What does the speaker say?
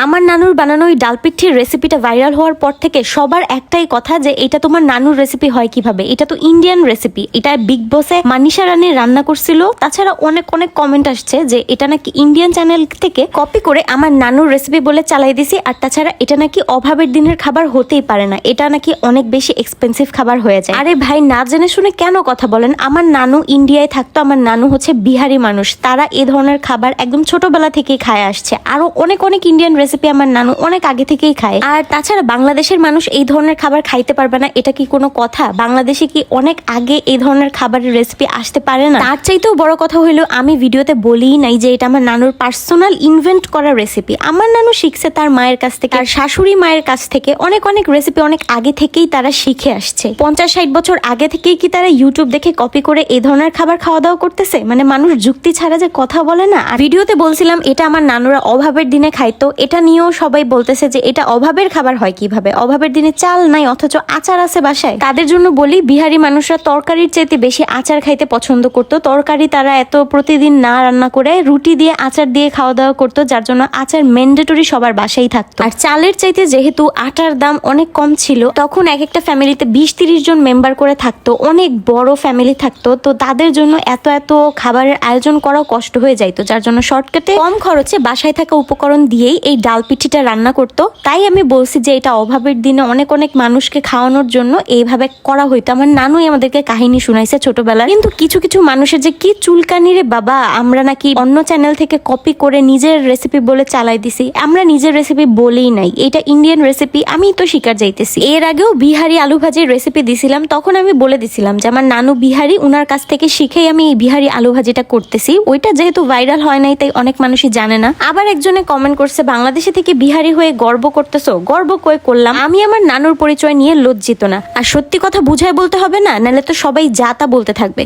আমার নানুর বানানো ওই ডাল পিঠির রেসিপিটা ভাইরাল হওয়ার পর থেকে সবার একটাই কথা যে এটা তোমার নানুর রেসিপি হয় কিভাবে, এটা তো ইন্ডিয়ান রেসিপি, এটা বিগ বসে মানিশা রানী রান্না করছিল। তাছাড়া অনেক অনেক কমেন্ট আসছে যে এটা নাকি ইন্ডিয়ান চ্যানেল থেকে কপি করে আমার নানুর রেসিপি বলে চালাই দিছি। আর তাছাড়া এটা নাকি অভাবের দিনের খাবার হতেই পারে না, এটা নাকি অনেক বেশি এক্সপেন্সিভ খাবার হয়ে যায়। আরে ভাই, না জেনে শুনে কেন কথা বলেন? আমার নানু ইন্ডিয়ায় থাকতো, আমার নানু হচ্ছে বিহারি মানুষ, তারা এ ধরনের খাবার একদম ছোটবেলা থেকেই খায় আসছে। আরো অনেক অনেক ইন্ডিয়ান রেসিপি আমার নানু অনেক আগে থেকেই খায়। আর তাছাড়া বাংলাদেশের মানুষ এই ধরনের খাবার খাইতে পারবে না, এটা কি কোনো কথা? বাংলাদেশে কি অনেক আগে এই ধরনের খাবারের রেসিপি আসতে পারে না? তার চাইতেও বড় কথা হইলো আমি ভিডিওতে বলিই নাই যে এটা আমার নানুর পার্সোনাল ইনভেন্ট করা রেসিপি। আমার নানু শিখছে তার মায়ের কাছ থেকে, আর শাশুড়ি মায়ের কাছ থেকে অনেক অনেক রেসিপি অনেক আগে থেকেই তারা শিখে আসছে। 50-60 বছর আগে থেকেই কি তারা ইউটিউব দেখে কপি করে এই ধরনের খাবার খাওয়া দাওয়া করতেছে? মানে মানুষ যুক্তি ছাড়া যে কথা বলে না। আর ভিডিওতে বলছিলাম এটা আমার নানুরা অভাবের দিনে খাইতো, এটা নিয়েও সবাই বলতেছে যে এটা অভাবের খাবার হয় কিভাবে? অভাবের দিনে চাল নাই অথচ আচার আছে বাসায়। তাদের জন্য বলি, বিহারি মানুষরা তরকারির চাইতে বেশি আচার খাইতে পছন্দ করতো। তরকারি তারা এত প্রতিদিন না রান্না করে রুটি দিয়ে আচার দিয়ে খাওয়া দাওয়া করতো, যার জন্য আচার ম্যান্ডেটরি সবার বাসায় থাকতো। আর চালের চাইতে যেহেতু আটার দাম অনেক কম ছিল, তখন এক একটা ফ্যামিলিতে 20-30 জন মেম্বার করে থাকতো, অনেক বড় ফ্যামিলি থাকতো। তো তাদের জন্য এত এত খাবারের আয়োজন করাও কষ্ট হয়ে যাইতো, যার জন্য শর্টকাটে কম খরচে বাসায় থাকা উপকরণ দিয়েই এই ডাল পিঠিটা রান্না করতো। তাই আমি বলছি যে এটা অভাবের দিনে অনেক অনেক মানুষকে খাওয়ানোর জন্য এইভাবে করা হইতো। আমার নানুই আমাদেরকে কাহিনী শুনাইছে ছোটবেলা। কিন্তু কিছু কিছু মানুষের যে কি চুলকানি রে বাবা, আমরা নাকি অন্য চ্যানেল থেকে কপি করে নিজের রেসিপি বলে চালাই দিছি। আমরা নিজের রেসিপি বলেই নাই, এটা ইন্ডিয়ান রেসিপি, আমি তো স্বীকার যাইতেছি। এর আগেও বিহারি আলু ভাজির রেসিপি দিছিলাম, তখন আমি বলে দিছিলাম যে আমার নানু বিহারি, উনার কাছ থেকে শিখেই আমি এই বিহারি আলু ভাজিটা করতেছি। ওইটা যেহেতু ভাইরাল হয় নাই তাই অনেক মানুষই জানে না। আবার একজনে কমেন্ট করছে, বাংলাদেশে থেকে বিহারি হয়ে গর্ব করতেছো। গর্ব কই করলাম? আমি আমার নানুর পরিচয় নিয়ে লজ্জিত না। আর সত্যি কথা বুঝায় বলতে হবে না, নাহলে তো সবাই যা তা বলতে থাকবে।